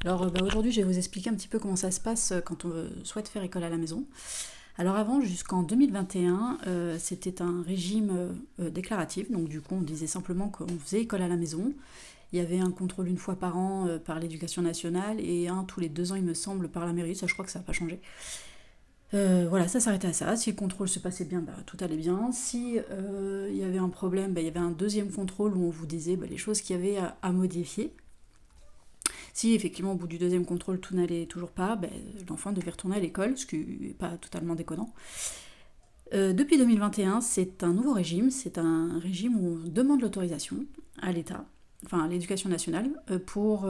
Alors aujourd'hui, je vais vous expliquer un petit peu comment ça se passe quand on souhaite faire école à la maison. Alors avant, jusqu'en 2021, c'était un régime déclaratif, donc du coup on disait simplement qu'on faisait école à la maison. Il y avait un contrôle une fois par an par l'éducation nationale et un tous les 2 ans il me semble par la mairie, ça je crois que ça n'a pas changé. Voilà, ça s'arrêtait à ça. Si le contrôle se passait bien, bah, tout allait bien. Si il y avait un problème, bah, il y avait un deuxième contrôle où on vous disait bah, les choses qu'il y avait à modifier. Si effectivement au bout du deuxième contrôle tout n'allait toujours pas, ben, l'enfant devait retourner à l'école, ce qui n'est pas totalement déconnant. Depuis 2021, c'est un nouveau régime, c'est un régime où on demande l'autorisation à l'État, enfin à l'éducation nationale, pour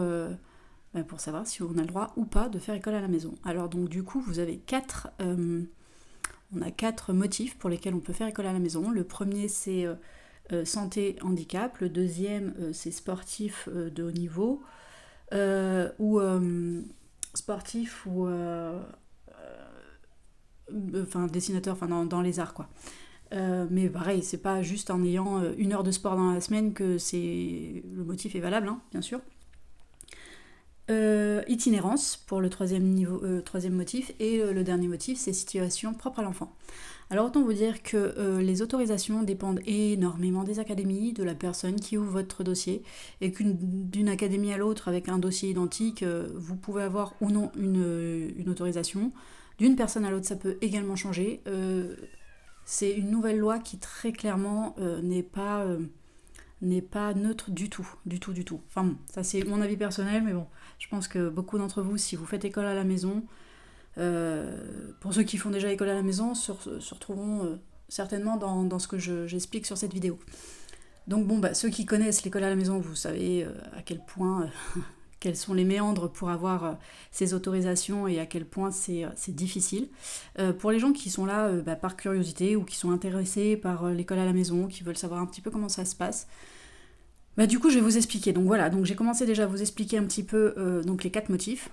savoir si on a le droit ou pas de faire école à la maison. Alors donc du coup, vous avez on a quatre motifs pour lesquels on peut faire école à la maison. Le premier c'est santé, handicap. Le deuxième c'est sportif de haut niveau. Ou sportif ou enfin dessinateur, enfin dans les arts quoi. Mais pareil, c'est pas juste en ayant 1 heure de sport dans la semaine que c'est le motif est valable, hein, bien sûr. Itinérance pour le troisième motif et le dernier motif c'est situation propre à l'enfant. Alors autant vous dire que les autorisations dépendent énormément des académies, de la personne qui ouvre votre dossier, et d'une académie à l'autre avec un dossier identique, vous pouvez avoir ou non une autorisation. D'une personne à l'autre, ça peut également changer. C'est une nouvelle loi qui très clairement n'est pas neutre du tout, du tout, du tout. Enfin bon, ça c'est mon avis personnel, mais bon, je pense que beaucoup d'entre vous, si vous faites école à la maison, pour ceux qui font déjà école à la maison, se retrouveront certainement dans ce que j'explique sur cette vidéo. Donc bon, bah, ceux qui connaissent l'école à la maison, vous savez à quel point, quels sont les méandres pour avoir ces autorisations et à quel point c'est difficile. Pour les gens qui sont là bah, par curiosité ou qui sont intéressés par l'école à la maison, qui veulent savoir un petit peu comment ça se passe, bah, du coup je vais vous expliquer. Donc voilà, donc j'ai commencé déjà à vous expliquer un petit peu donc les 4 motifs.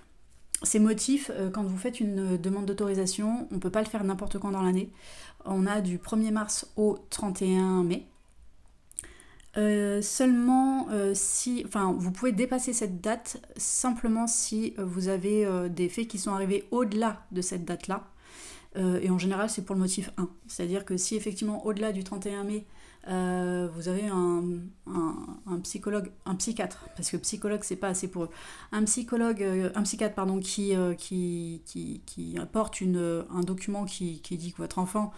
Ces motifs, quand vous faites une demande d'autorisation, on ne peut pas le faire n'importe quand dans l'année. On a du 1er mars au 31 mai. Seulement si, enfin, vous pouvez dépasser cette date simplement si vous avez des faits qui sont arrivés au-delà de cette date-là. Et en général, c'est pour le motif 1. C'est-à-dire que si effectivement, au-delà du 31 mai, vous avez un psychologue, un psychiatre, parce que psychologue, c'est pas assez pour eux, un psychiatre, pardon, qui apporte un document qui dit que votre enfant,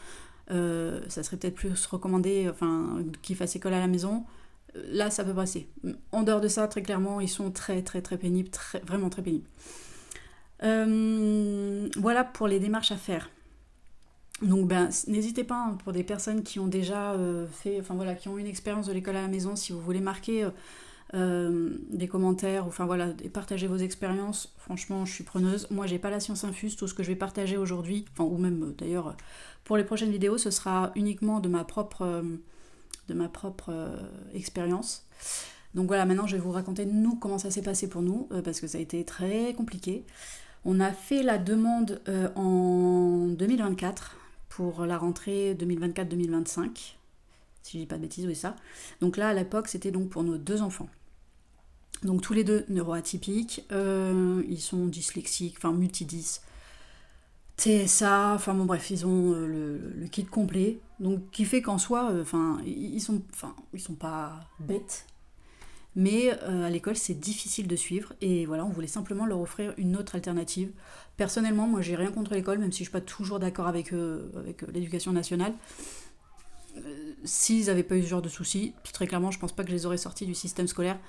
ça serait peut-être plus recommandé, enfin, qu'il fasse école à la maison, là, ça peut passer. En dehors de ça, très clairement, ils sont très, très, très pénibles, vraiment très pénibles. Voilà pour les démarches à faire. Donc ben, n'hésitez pas hein, pour des personnes qui ont déjà enfin voilà, qui ont une expérience de l'école à la maison, si vous voulez marquer des commentaires, enfin voilà, et partager vos expériences, franchement je suis preneuse. Moi j'ai pas la science infuse, tout ce que je vais partager aujourd'hui, enfin ou même d'ailleurs pour les prochaines vidéos, ce sera uniquement de ma propre expérience. Donc voilà, maintenant je vais vous raconter nous comment ça s'est passé pour nous, parce que ça a été très compliqué. On a fait la demande en 2024 pour la rentrée 2024-2025, si je dis pas de bêtises, oui ça. Donc là, à l'époque, c'était donc pour nos 2 enfants. Donc tous les deux neuroatypiques, ils sont dyslexiques, enfin multidys, TSA, enfin bon bref, ils ont le kit complet. Donc qui fait qu'en soi, ils sont pas bêtes, mais à l'école c'est difficile de suivre et voilà, on voulait simplement leur offrir une autre alternative. Personnellement, moi j'ai rien contre l'école, même si je suis pas toujours d'accord avec l'éducation nationale. S'ils n'avaient pas eu ce genre de soucis, très clairement je pense pas que je les aurais sortis du système scolaire.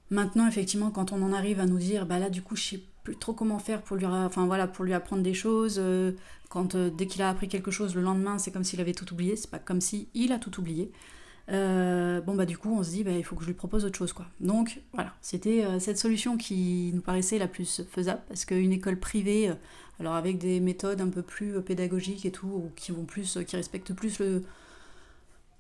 Maintenant effectivement quand on en arrive à nous dire bah là du coup je sais plus trop comment faire pour pour lui apprendre des choses, dès qu'il a appris quelque chose le lendemain c'est comme s'il avait tout oublié, c'est pas comme si il a tout oublié. Bon bah du coup on se dit bah, il faut que je lui propose autre chose quoi. Donc voilà, c'était cette solution qui nous paraissait la plus faisable parce qu'une école privée, alors avec des méthodes un peu plus pédagogiques et tout, ou qui respectent plus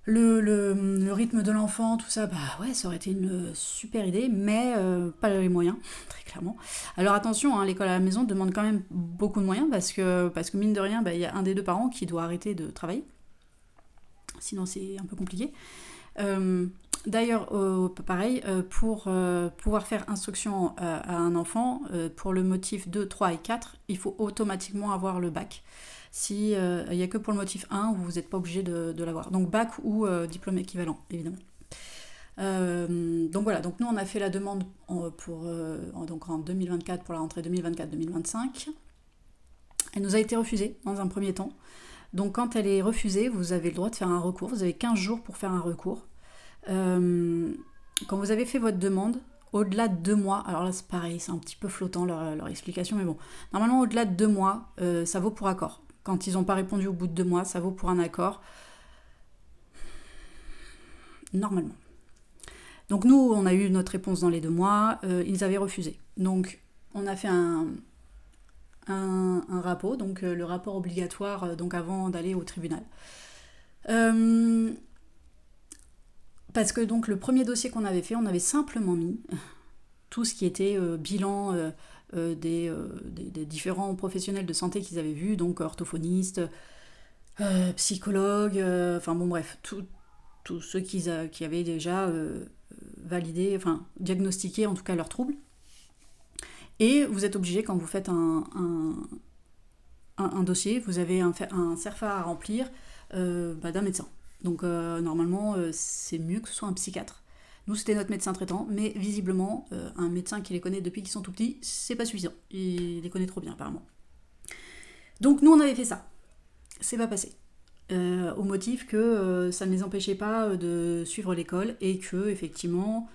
le rythme de l'enfant, tout ça, bah ouais, ça aurait été une super idée, mais pas les moyens, très clairement. Alors attention, hein, l'école à la maison demande quand même beaucoup de moyens parce que mine de rien, bah, y a un des 2 parents qui doit arrêter de travailler, sinon c'est un peu compliqué. Euh, D'ailleurs, pareil, pour pouvoir faire instruction à un enfant, pour le motif 2, 3 et 4, il faut automatiquement avoir le bac. Si il n'y a que pour le motif 1, vous n'êtes pas obligé de l'avoir. Donc bac ou diplôme équivalent, évidemment. Donc voilà, donc nous on a fait la demande donc en 2024 pour la rentrée 2024-2025. Elle nous a été refusée dans un premier temps. Donc quand elle est refusée, vous avez le droit de faire un recours. Vous avez 15 jours pour faire un recours. Quand vous avez fait votre demande, au-delà de 2 mois, alors là c'est pareil, c'est un petit peu flottant leur explication, mais bon, normalement au-delà de 2 mois, ça vaut pour accord. Quand ils n'ont pas répondu au bout de 2 mois, ça vaut pour un accord. Normalement. Donc nous, on a eu notre réponse dans les 2 mois, ils avaient refusé. Donc on a fait un rapport, donc le rapport obligatoire donc avant d'aller au tribunal. Parce que donc le premier dossier qu'on avait fait, on avait simplement mis tout ce qui était bilan des différents professionnels de santé qu'ils avaient vus, donc orthophonistes, psychologues, enfin bon bref, tous ceux qui avaient déjà validé, enfin diagnostiqué en tout cas leurs troubles. Et vous êtes obligé, quand vous faites un dossier, vous avez un CERFA à remplir d'un médecin. Donc normalement, c'est mieux que ce soit un psychiatre. Nous, c'était notre médecin traitant, mais visiblement, un médecin qui les connaît depuis qu'ils sont tout petits, c'est pas suffisant. Il les connaît trop bien, apparemment. Donc nous, on avait fait ça. C'est pas passé. Au motif que ça ne les empêchait pas de suivre l'école et que, effectivement,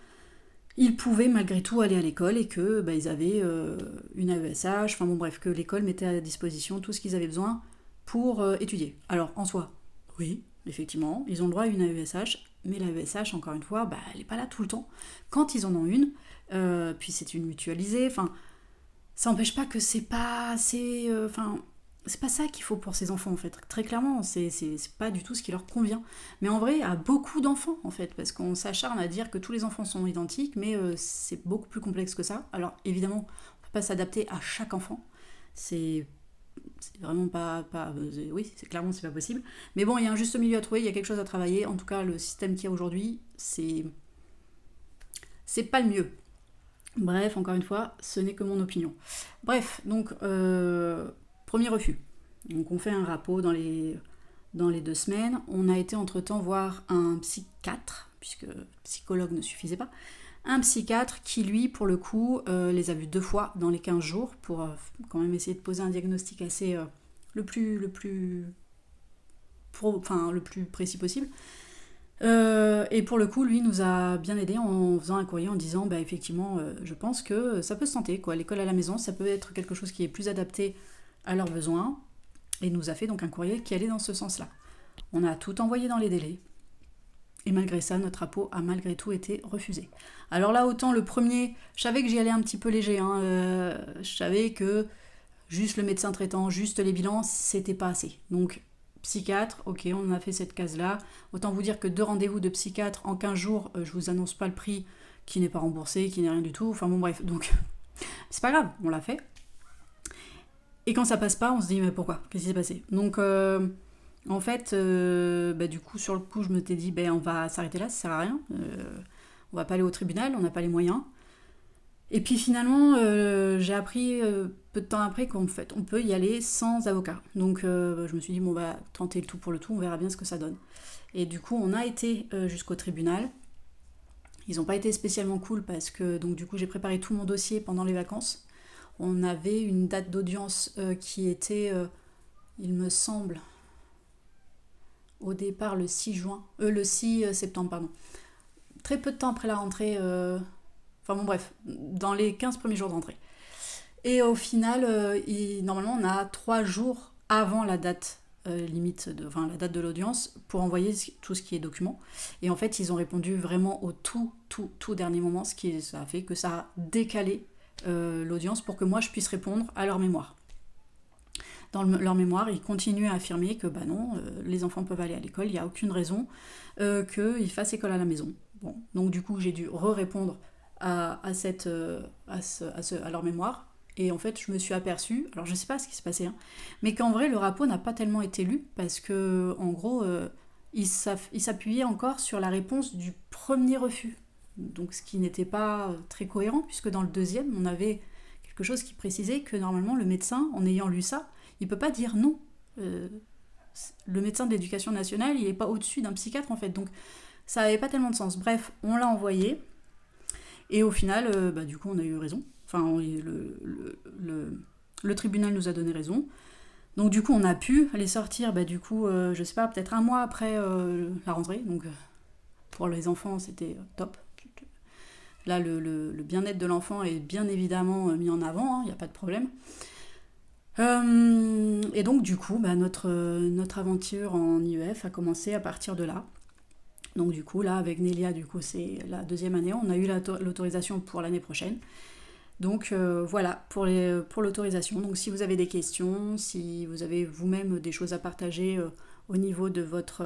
ils pouvaient malgré tout aller à l'école et que ils avaient une AESH, enfin bon bref, que l'école mettait à disposition tout ce qu'ils avaient besoin pour étudier. Alors en soi, oui, effectivement, ils ont le droit à une AESH, mais l'AESH, encore une fois, elle n'est pas là tout le temps. Quand ils en ont une, puis c'est une mutualisée, enfin, ça n'empêche pas que c'est pas assez... c'est pas ça qu'il faut pour ces enfants en fait, très clairement, c'est pas du tout ce qui leur convient. Mais en vrai, à beaucoup d'enfants en fait, parce qu'on s'acharne à dire que tous les enfants sont identiques, mais c'est beaucoup plus complexe que ça. Alors évidemment, on peut pas s'adapter à chaque enfant, c'est vraiment pas oui, clairement c'est pas possible. Mais bon, il y a un juste milieu à trouver, il y a quelque chose à travailler. En tout cas, le système qu'il y a aujourd'hui, c'est pas le mieux. Bref, encore une fois, ce n'est que mon opinion. Bref, donc premier refus. Donc on fait un rapport dans les 2 semaines. On a été entre-temps voir un psychiatre, puisque psychologue ne suffisait pas. Un psychiatre qui, lui, pour le coup, les a vus 2 fois dans les 15 jours pour quand même essayer de poser un diagnostic assez le plus précis possible. Et pour le coup, lui nous a bien aidé en faisant un courrier en disant effectivement, je pense que ça peut se tenter, quoi. L'école à la maison, ça peut être quelque chose qui est plus adapté à leurs besoins, et nous a fait donc un courrier qui allait dans ce sens-là. On a tout envoyé dans les délais, et malgré ça, notre rapport a malgré tout été refusé. Alors là, autant le premier, je savais que j'y allais un petit peu léger, je savais que juste le médecin traitant, juste les bilans, c'était pas assez. Donc, psychiatre, ok, on a fait cette case-là. Autant vous dire que 2 rendez-vous de psychiatre en 15 jours, je vous annonce pas le prix, qui n'est pas remboursé, qui n'est rien du tout, enfin bon bref, donc c'est pas grave, on l'a fait. Et quand ça passe pas, on se dit mais pourquoi ? Qu'est-ce qui s'est passé ? Donc en fait, du coup sur le coup je me t'ai dit on va s'arrêter là, ça sert à rien, on va pas aller au tribunal, on n'a pas les moyens. Et puis finalement j'ai appris peu de temps après qu'en fait on peut y aller sans avocat. Donc je me suis dit on va tenter le tout pour le tout, on verra bien ce que ça donne. Et du coup on a été jusqu'au tribunal. Ils n'ont pas été spécialement cool parce que donc du coup j'ai préparé tout mon dossier pendant les vacances. On avait une date d'audience qui était, il me semble, au départ le 6 septembre, pardon. Très peu de temps après la rentrée, enfin bon bref, dans les 15 premiers jours de rentrée. Et au final, normalement on a 3 jours avant la date la date de l'audience pour envoyer tout ce qui est document. Et en fait, ils ont répondu vraiment au tout dernier moment, ça a fait que ça a décalé l'audience pour que moi je puisse répondre à leur mémoire. Dans leur mémoire, ils continuent à affirmer que non, les enfants peuvent aller à l'école, il n'y a aucune raison qu'ils fassent école à la maison. Bon, donc du coup j'ai dû répondre à leur mémoire, et en fait je me suis aperçue, alors je sais pas ce qui s'est passé, mais qu'en vrai le rapport n'a pas tellement été lu, parce que en gros il s'appuyait encore sur la réponse du premier refus. Donc ce qui n'était pas très cohérent, puisque dans le deuxième, on avait quelque chose qui précisait que normalement le médecin, en ayant lu ça, il ne peut pas dire non. Le médecin de l'éducation nationale, il n'est pas au-dessus d'un psychiatre en fait. Donc ça n'avait pas tellement de sens. Bref, on l'a envoyé. Et au final, du coup, on a eu raison. Enfin, le tribunal nous a donné raison. Donc du coup, on a pu les sortir, je sais pas, peut-être un mois après la rentrée. Donc pour les enfants, c'était top. Là, le bien-être de l'enfant est bien évidemment mis en avant, il n'y a pas de problème. Et donc du coup, notre aventure en IEF a commencé à partir de là. Donc du coup, là, avec Nélia, du coup, c'est la deuxième année. On a eu l'autorisation pour l'année prochaine. Donc voilà pour l'autorisation. Donc si vous avez des questions, si vous avez vous-même des choses à partager au niveau de votre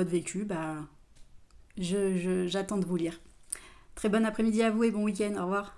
vécu, j'attends de vous lire. Très bon après-midi à vous et bon week-end. Au revoir.